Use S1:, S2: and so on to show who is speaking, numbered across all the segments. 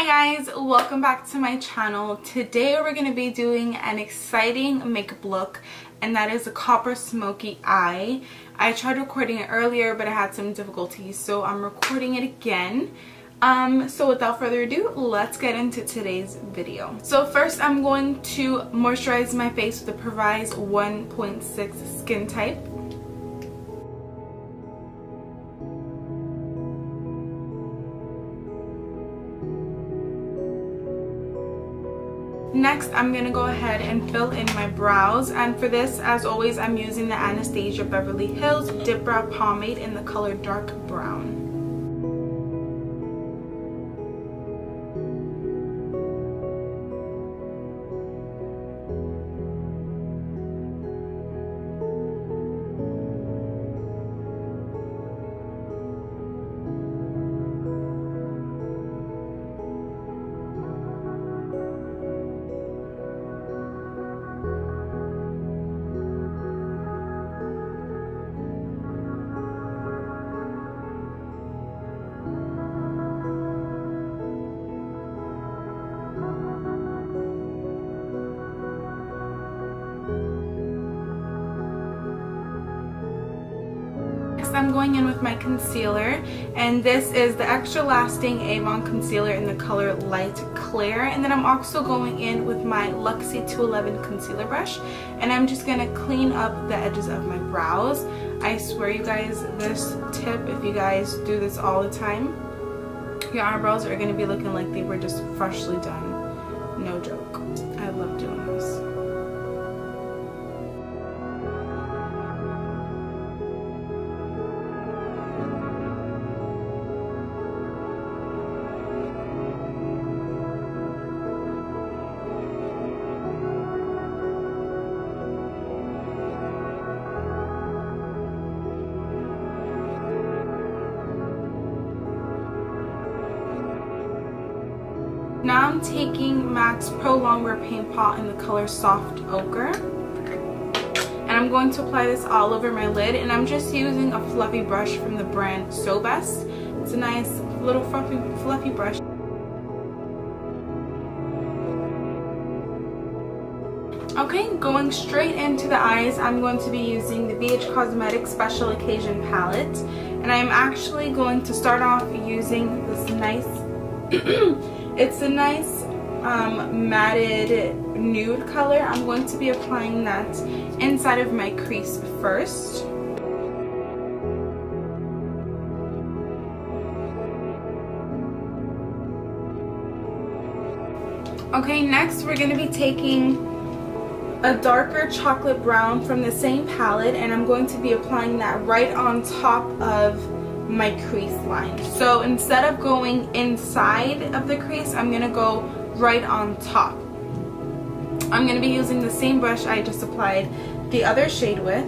S1: Hi guys, welcome back to my channel. Today we're going to be doing an exciting makeup look, and that is a copper smoky eye. I tried recording it earlier but I had some difficulties, so I'm recording it again. So without further ado, let's get into today's video. So first I'm going to moisturize my face with the Provise 1.6 skin type. Next, I'm going to go ahead and fill in my brows, and for this, as always, I'm using the Anastasia Beverly Hills Dip Brow Pomade in the color Dark Brown. I'm going in with my concealer, and this is the Extra Lasting Avon Concealer in the color Light Clear, and then I'm also going in with my Luxie 211 concealer brush, and I'm just going to clean up the edges of my brows. I swear you guys, this tip, if you guys do this all the time, your eyebrows are going to be looking like they were just freshly done. No joke. I love doing this. Now I'm taking MAC's Pro Longwear Paint Pot in the color Soft Ochre, and I'm going to apply this all over my lid, and I'm just using a fluffy brush from the brand So Best. It's a nice little fluffy brush. Okay, going straight into the eyes, I'm going to be using the BH Cosmetics Special Occasion palette, and I'm actually going to start off using this nice it's a nice matted nude color. I'm going to be applying that inside of my crease first. Okay, next we're going to be taking a darker chocolate brown from the same palette, and I'm going to be applying that right on top of my crease line. So instead of going inside of the crease, I'm going to go right on top. I'm going to be using the same brush I just applied the other shade with,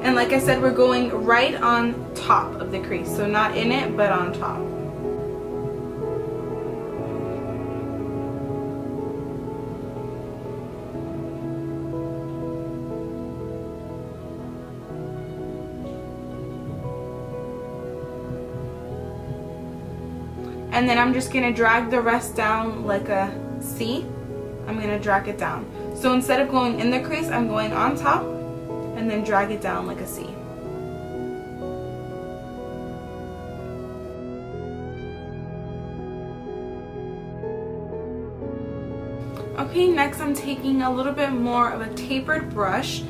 S1: and like I said, we're going right on top of the crease, so not in it but on top. And then I'm just going to drag the rest down like a C. I'm going to drag it down. So instead of going in the crease, I'm going on top and then drag it down like a C. Okay, next I'm taking a little bit more of a tapered brush.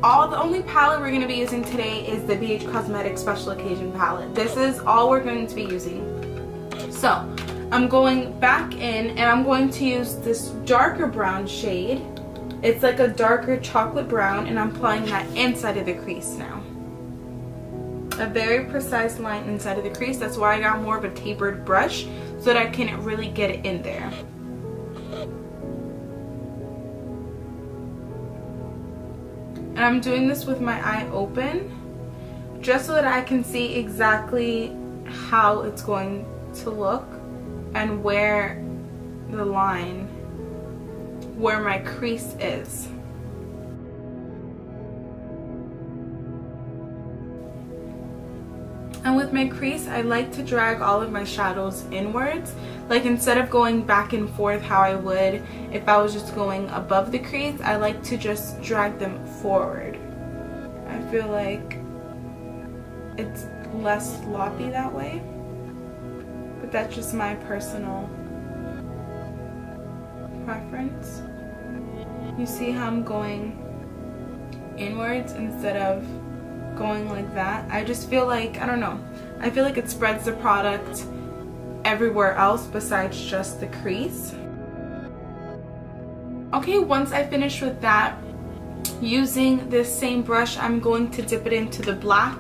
S1: The only palette we're going to be using today is the BH Cosmetics Special Occasion palette. This is all we're going to be using. So I'm going back in, and I'm going to use this darker brown shade. It's like a darker chocolate brown, and I'm applying that inside of the crease now. A very precise line inside of the crease. That's why I got more of a tapered brush, so that I can really get it in there. And I'm doing this with my eye open, just so that I can see exactly how it's going to look and where the line, where my crease is. And with my crease, I like to drag all of my shadows inwards. Like instead of going back and forth how I would if I was just going above the crease, I like to just drag them forward. I feel like it's less sloppy that way, but that's just my personal preference. You see how I'm going inwards instead of going like that? I just feel like, I don't know, I feel like it spreads the product everywhere else besides just the crease. Okay, once I finish with that, using this same brush, I'm going to dip it into the black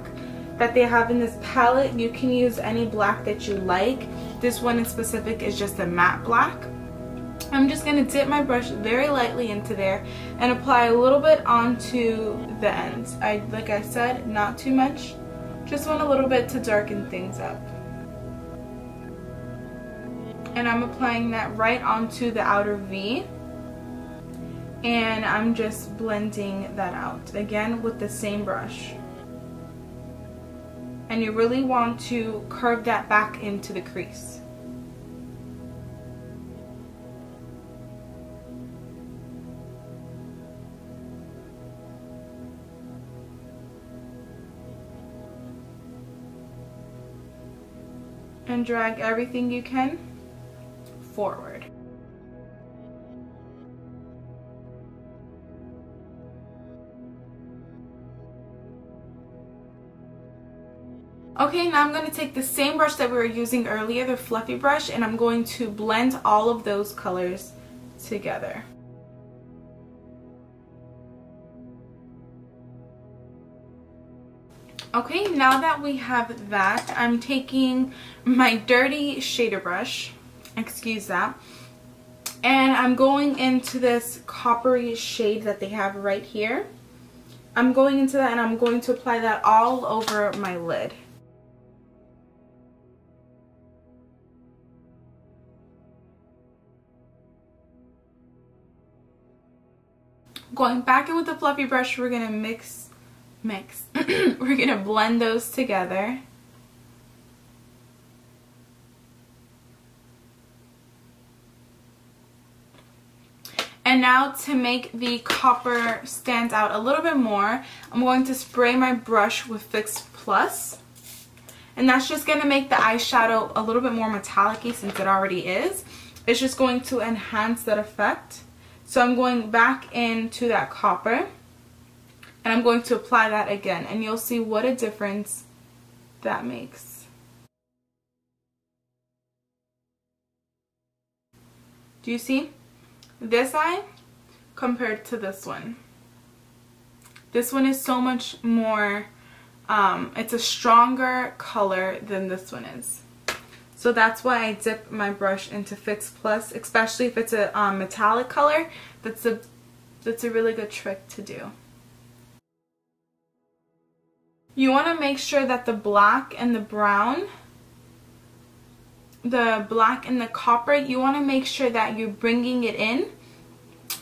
S1: that they have in this palette. You can use any black that you like. This one in specific is just a matte black. I'm just going to dip my brush very lightly into there and apply a little bit onto the ends. Like I said, not too much. Just want a little bit to darken things up. And I'm applying that right onto the outer V. And I'm just blending that out, again with the same brush. And you really want to curve that back into the crease. And drag everything you can forward. Okay, now I'm going to take the same brush that we were using earlier, the fluffy brush, and I'm going to blend all of those colors together. Okay, now that we have that, I'm taking my dirty shader brush, excuse that, and I'm going into this coppery shade that they have right here. I'm going into that and I'm going to apply that all over my lid. Going back in with the fluffy brush, we're going to mix. We're going to blend those together. And now to make the copper stand out a little bit more, I'm going to spray my brush with Fix Plus. And that's just going to make the eyeshadow a little bit more metallic-y since it already is. It's just going to enhance that effect. So I'm going back into that copper. And I'm going to apply that again. And you'll see what a difference that makes. Do you see? This eye compared to this one. This one is so much more, it's a stronger color than this one is. So that's why I dip my brush into Fix Plus, especially if it's a metallic color. That's a really good trick to do. You want to make sure that the black and the brown, the black and the copper, you want to make sure that you're bringing it in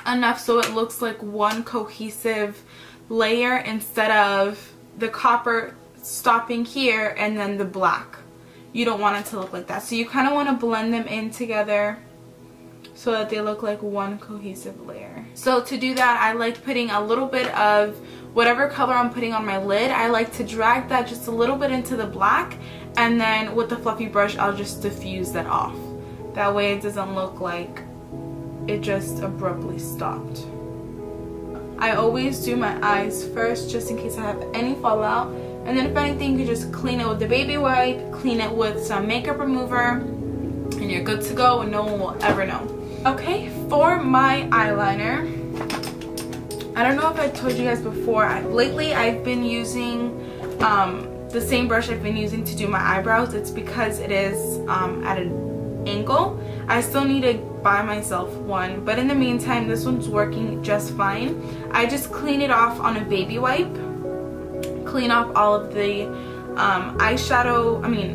S1: enough so it looks like one cohesive layer instead of the copper stopping here and then the black. You don't want it to look like that. So you kind of want to blend them in together so that they look like one cohesive layer. So to do that, I like putting a little bit of whatever color I'm putting on my lid. I like to drag that just a little bit into the black, and then with the fluffy brush I'll just diffuse that off. That way it doesn't look like it just abruptly stopped. I always do my eyes first just in case I have any fallout, and then if anything you just clean it with the baby wipe, clean it with some makeup remover, and you're good to go and no one will ever know. Okay, for my eyeliner, I don't know if I told you guys before, lately I've been using the same brush I've been using to do my eyebrows. It's because it is at an angle. I still need to buy myself one, but in the meantime this one's working just fine. I just clean it off on a baby wipe, clean off all of the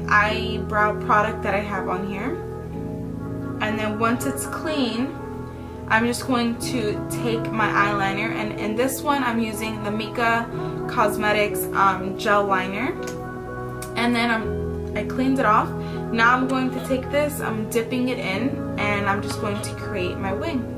S1: eyebrow product that I have on here, and then once it's clean, I'm just going to take my eyeliner, and in this one I'm using the Mika Cosmetics gel liner, and then I'm I cleaned it off. Now I'm going to take this, I'm dipping it in, and I'm just going to create my wing.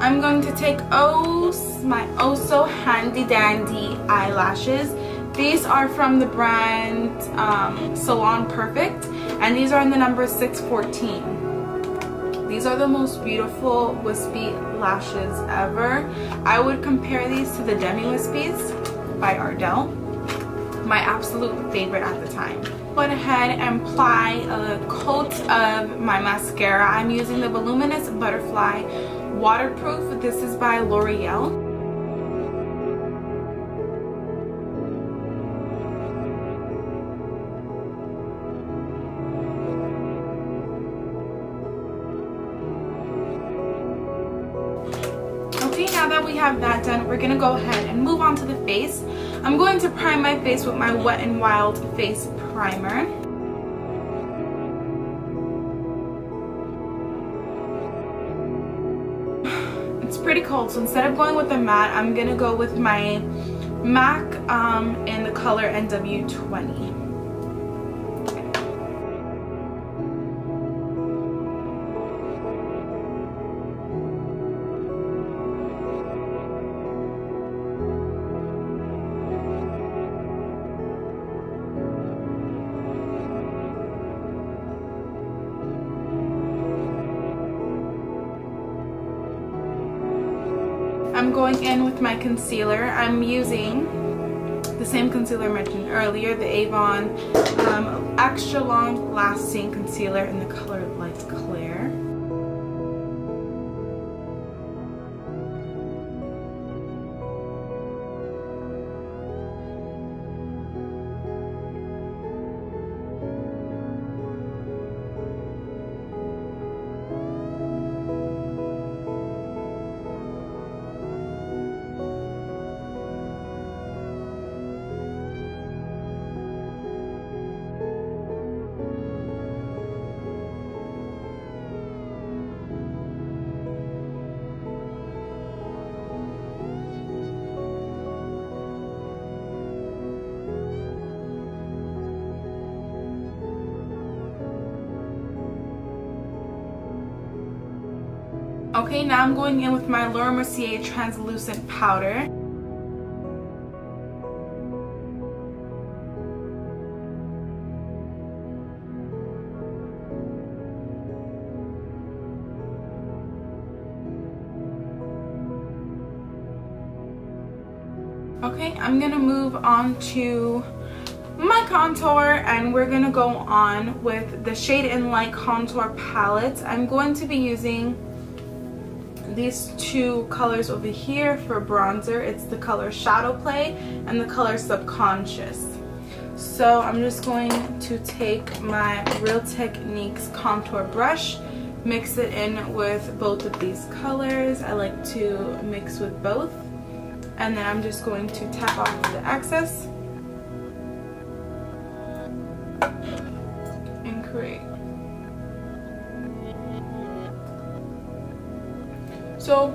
S1: I'm going to take my oh so handy dandy eyelashes. These are from the brand Salon Perfect, and these are in the number 614. These are the most beautiful wispy lashes ever. I would compare these to the Demi Wispies by Ardell, my absolute favorite at the time. Went ahead and apply a coat of my mascara. I'm using the Voluminous Butterfly Waterproof. This is by L'Oreal. Okay, now that we have that done, we're gonna go ahead and move on to the face. I'm going to prime my face with my Wet n Wild face primer. It's pretty cold, so instead of going with the matte, I'm gonna go with my MAC in the color NW20. I'm going in with my concealer. I'm using the same concealer I mentioned earlier, the Avon Extra Long Lasting Concealer in the color Light Clear. Okay, now I'm going in with my Laura Mercier translucent powder. Okay, I'm gonna move on to my contour, and we're gonna go on with the Shade and Light contour palette. I'm going to be using these two colors over here for bronzer. It's the color Shadow Play and the color Subconscious. So I'm just going to take my Real Techniques contour brush, mix it in with both of these colors. I like to mix with both, and then I'm just going to tap off the excess and create. So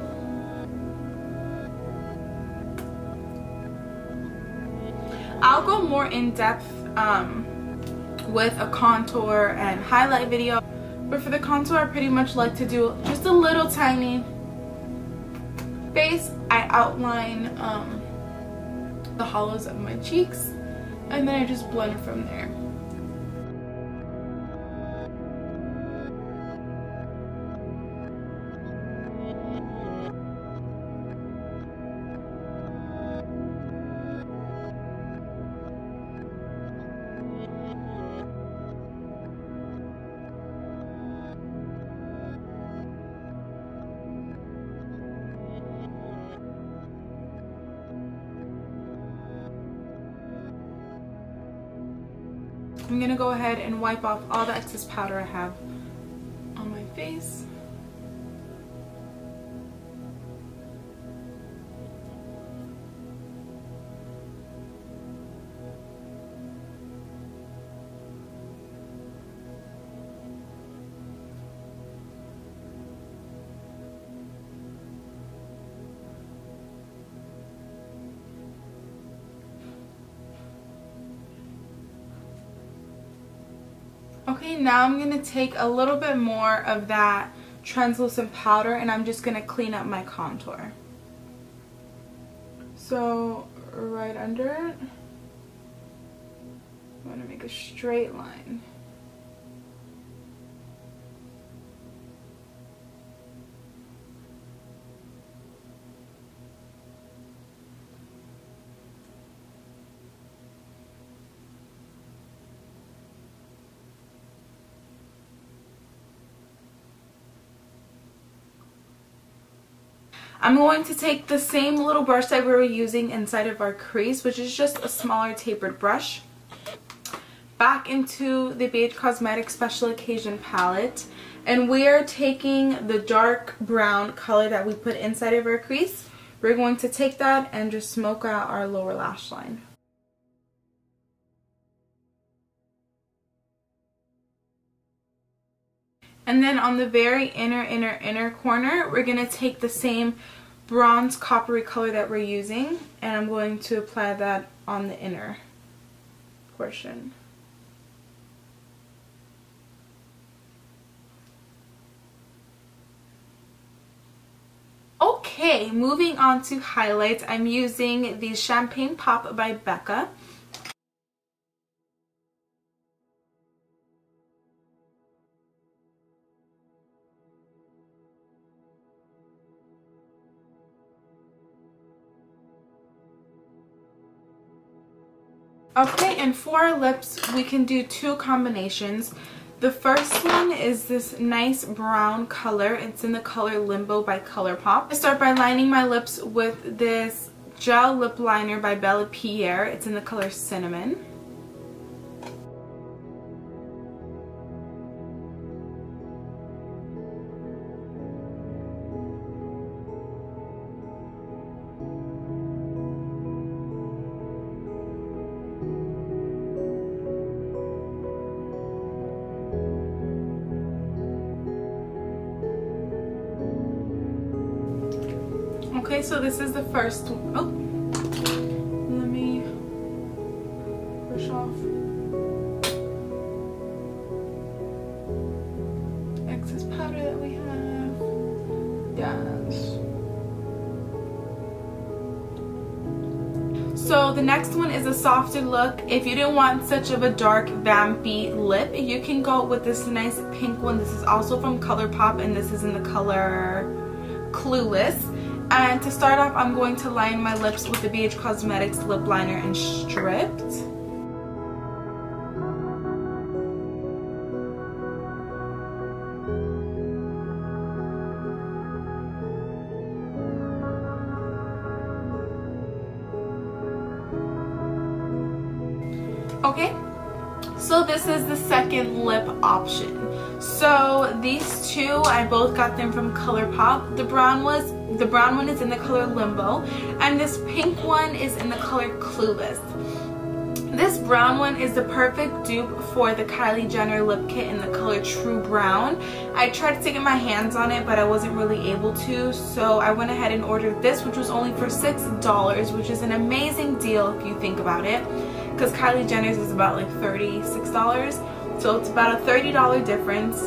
S1: I'll go more in depth with a contour and highlight video, but for the contour I pretty much like to do just a little tiny base. I outline the hollows of my cheeks, and then I just blend from there. I'm gonna go ahead and wipe off all the excess powder I have on my face. Okay, now I'm going to take a little bit more of that translucent powder and I'm just going to clean up my contour. So right under it, I'm going to make a straight line. I'm going to take the same little brush that we were using inside of our crease, which is just a smaller tapered brush, back into the BH Cosmetics Special Occasion palette, and we are taking the dark brown color that we put inside of our crease. We're going to take that and just smoke out our lower lash line. And then on the very inner corner, we're going to take the same bronze coppery color that we're using, and I'm going to apply that on the inner portion. Okay, moving on to highlights. I'm using the Champagne Pop by Becca. Okay, and for our lips, we can do two combinations. The first one is this nice brown color. It's in the color Limbo by ColourPop. I start by lining my lips with this gel lip liner by Bella Pierre. It's in the color Cinnamon. Okay, so this is the first one. Oh, let me brush off excess powder that we have. Yes. So the next one is a softer look. If you didn't want such of a dark vampy lip, you can go with this nice pink one. This is also from ColourPop, and this is in the color Clueless. And to start off, I'm going to line my lips with the BH Cosmetics lip liner in Stripped. Okay, so this is the second lip option. So these two, I both got them from ColourPop. The brown one is in the color Limbo, and this pink one is in the color Clueless. This brown one is the perfect dupe for the Kylie Jenner lip kit in the color True Brown. I tried to get my hands on it, but I wasn't really able to, so I went ahead and ordered this, which was only for $6, which is an amazing deal if you think about it, because Kylie Jenner's is about like $36, so it's about a $30 difference.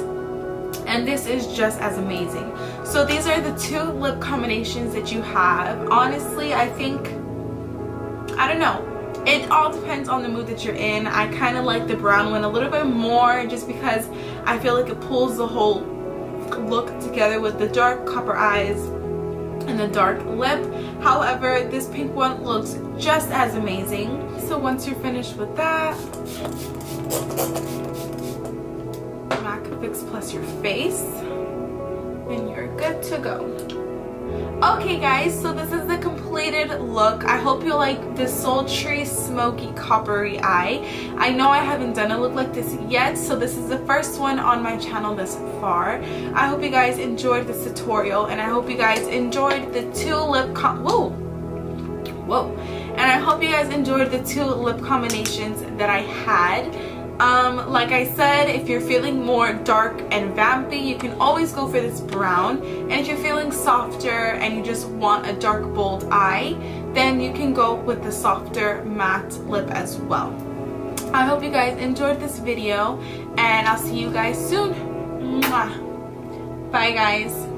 S1: And this is just as amazing. So these are the two lip combinations that you have. Honestly, I think, I don't know, it all depends on the mood that you're in. I kind of like the brown one a little bit more just because I feel like it pulls the whole look together with the dark copper eyes and the dark lip. However, this pink one looks just as amazing. So once you're finished with that, MAC Fix Plus your face, and you're good to go. Okay guys, so this is the completed look. I hope you like this sultry, smoky, coppery eye. I know I haven't done a look like this yet, so this is the first one on my channel thus far. I hope you guys enjoyed this tutorial, and I hope you guys enjoyed the two lip and I hope you guys enjoyed the two lip combinations that I had. Like I said, if you're feeling more dark and vampy, you can always go for this brown. And if you're feeling softer and you just want a dark, bold eye, then you can go with the softer matte lip as well. I hope you guys enjoyed this video, and I'll see you guys soon. Mwah. Bye guys.